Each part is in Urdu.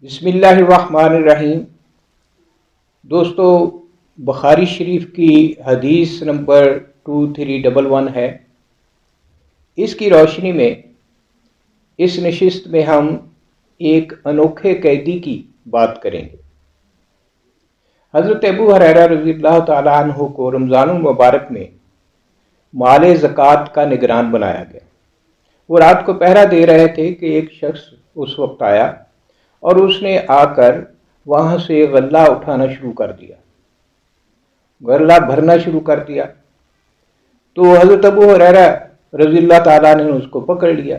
بسم اللہ الرحمن الرحیم۔ دوستو، بخاری شریف کی حدیث نمبر 2311 ہے۔ اس کی روشنی میں اس نشست میں ہم ایک انوکھے قیدی کی بات کریں گے۔ حضرت ابو ہریرہ رضی اللہ تعالیٰ عنہ کو رمضان المبارک میں مال زکوٰۃ کا نگران بنایا گیا۔ وہ رات کو پہرا دے رہے تھے کہ ایک شخص اس وقت آیا اور اس نے آ کر وہاں سے غلہ اٹھانا شروع کر دیا، غلہ بھرنا شروع کر دیا۔ تو حضرت ابو ہریرہ رضی اللہ تعالیٰ نے اس کو پکڑ لیا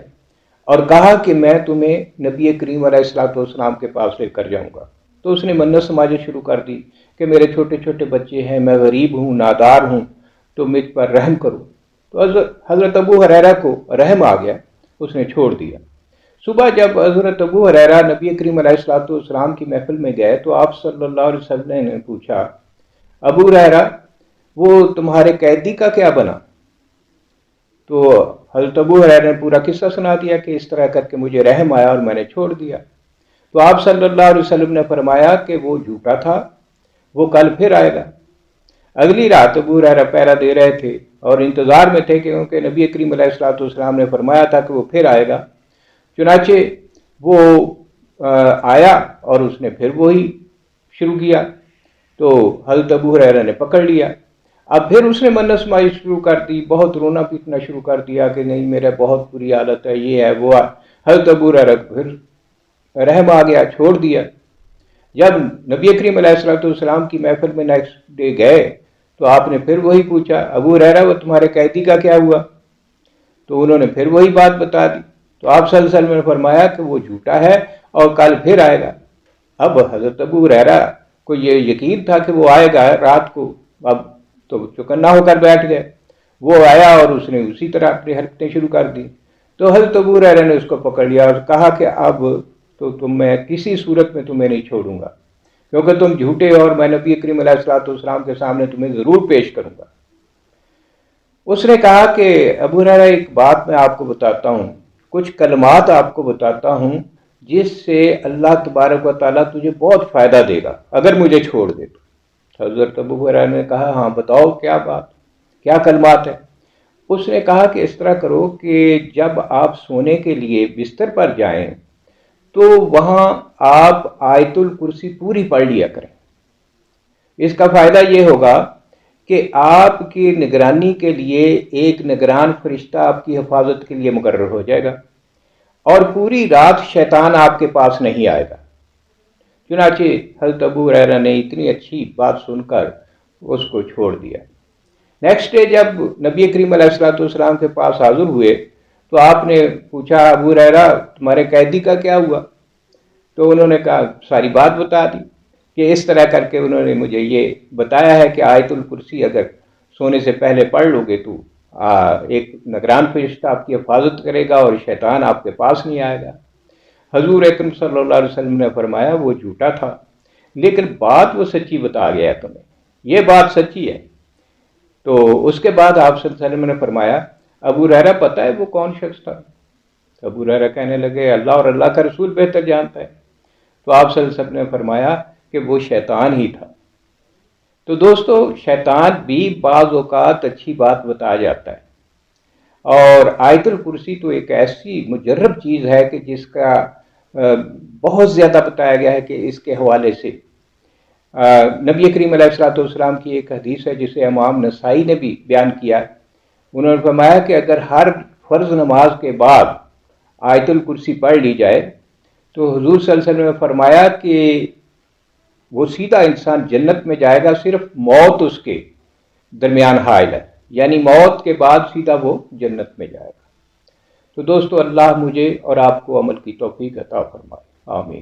اور کہا کہ میں تمہیں نبی کریم علیہ الصلوۃ والسلام کے پاس لے کر جاؤں گا۔ تو اس نے منت سماجی شروع کر دی کہ میرے چھوٹے چھوٹے بچے ہیں، میں غریب ہوں، نادار ہوں، تو مجھ پر رحم کرو۔ تو حضرت ابو ہریرہ کو رحم آ گیا، اس نے چھوڑ دیا۔ صبح جب حضرت ابو ہریرہ نبی کریم علیہ الصلوۃ والسلام کی محفل میں گئے تو آپ صلی اللہ علیہ وسلم نے پوچھا، ابو ہریرہ وہ تمہارے قیدی کا کیا بنا؟ تو حضرت ابو ہریرہ نے پورا قصہ سنا دیا کہ اس طرح کر کے مجھے رحم آیا اور میں نے چھوڑ دیا۔ تو آپ صلی اللہ علیہ وسلم نے فرمایا کہ وہ جھوٹا تھا، وہ کل پھر آئے گا۔ اگلی رات ابو ہریرہ پہرا دے رہے تھے اور انتظار میں تھے کیونکہ نبی کریم علیہ الصلوۃ والسلام نے فرمایا تھا کہ وہ پھر آئے گا۔ چنانچہ وہ آیا اور اس نے پھر وہی شروع کیا، تو حضرت ابو ہریرہ نے پکڑ لیا۔ اب پھر اس نے منت سمائی شروع کر دی، بہت رونا پیٹنا شروع کر دیا کہ نہیں میرا بہت بری حالت ہے، یہ ہے وہ ہے۔ حضرت ابو ہریرہ پھر رحم آ گیا، چھوڑ دیا۔ جب نبی کریم علیہ الصلوۃ والسلام کی محفل میں نیکسٹ ڈے گئے تو آپ نے پھر وہی پوچھا، ابو ہریرہ وہ تمہارے قیدی کا کیا ہوا؟ تو انہوں نے پھر وہی بات بتا دی۔ تو آپ صلی اللہ علیہ وسلم نے فرمایا کہ وہ جھوٹا ہے اور کل پھر آئے گا۔ اب حضرت ابو ہریرہ کو یہ یقین تھا کہ وہ آئے گا رات کو، اب تو چوکنا ہو کر بیٹھ گئے۔ وہ آیا اور اس نے اسی طرح اپنی حرکتیں شروع کر دی۔ تو حضرت ابو ہریرہ نے اس کو پکڑ لیا اور کہا کہ اب تو میں کسی صورت میں تمہیں نہیں چھوڑوں گا، کیونکہ تم جھوٹے اور میں نبی کریم علیہ الصلوۃ والسلام کے سامنے تمہیں ضرور پیش کروں گا۔ اس نے کہا کہ ابو ہریرہ ایک بات میں آپ کو بتاتا ہوں، کچھ کلمات آپ کو بتاتا ہوں جس سے اللہ تبارک و تعالیٰ تجھے بہت فائدہ دے گا اگر مجھے چھوڑ دے تو۔ حضرت ابو ہریرہ نے کہا ہاں بتاؤ کیا بات، کیا کلمات ہے؟ اس نے کہا کہ اس طرح کرو کہ جب آپ سونے کے لیے بستر پر جائیں تو وہاں آپ آیت الکرسی پوری پڑھ لیا کریں۔ اس کا فائدہ یہ ہوگا کہ آپ کی نگرانی کے لیے ایک نگران فرشتہ آپ کی حفاظت کے لیے مقرر ہو جائے گا اور پوری رات شیطان آپ کے پاس نہیں آئے گا۔ چنانچہ حضرت ابو ہریرہ نے اتنی اچھی بات سن کر اس کو چھوڑ دیا۔ نیکسٹ ڈے جب نبی کریم علیہ الصلوۃ والسلام کے پاس حاضر ہوئے تو آپ نے پوچھا ابو ہریرہ تمہارے قیدی کا کیا ہوا؟ تو انہوں نے کہا ساری بات بتا دی کہ اس طرح کر کے انہوں نے مجھے یہ بتایا ہے کہ آیت الکرسی اگر سونے سے پہلے پڑھ لو گے تو ایک نگران فرشتہ آپ کی حفاظت کرے گا اور شیطان آپ کے پاس نہیں آئے گا۔ حضور اکرم صلی اللہ علیہ وسلم نے فرمایا وہ جھوٹا تھا لیکن بات وہ سچی بتا گیا تمہیں، یہ بات سچی ہے۔ تو اس کے بعد آپ صلی اللہ علیہ وسلم نے فرمایا ابو ہریرہ پتہ ہے وہ کون شخص تھا؟ ابو ہریرہ کہنے لگے اللہ اور اللہ کا رسول بہتر جانتا ہے۔ تو آپ صلی اللہ علیہ وسلم نے فرمایا کہ وہ شیطان ہی تھا۔ تو دوستو، شیطان بھی بعض اوقات اچھی بات بتا جاتا ہے، اور آیت الکرسی تو ایک ایسی مجرب چیز ہے کہ جس کا بہت زیادہ بتایا گیا ہے کہ اس کے حوالے سے نبی کریم علیہ الصلوۃ والسلام کی ایک حدیث ہے جسے امام نسائی نے بھی بیان کیا۔ انہوں نے فرمایا کہ اگر ہر فرض نماز کے بعد آیت الکرسی پڑھ لی جائے تو حضور صلی اللہ علیہ وسلم نے فرمایا کہ وہ سیدھا انسان جنت میں جائے گا، صرف موت اس کے درمیان حائل ہے، یعنی موت کے بعد سیدھا وہ جنت میں جائے گا۔ تو دوستو، اللہ مجھے اور آپ کو عمل کی توفیق عطا فرمائے، آمین۔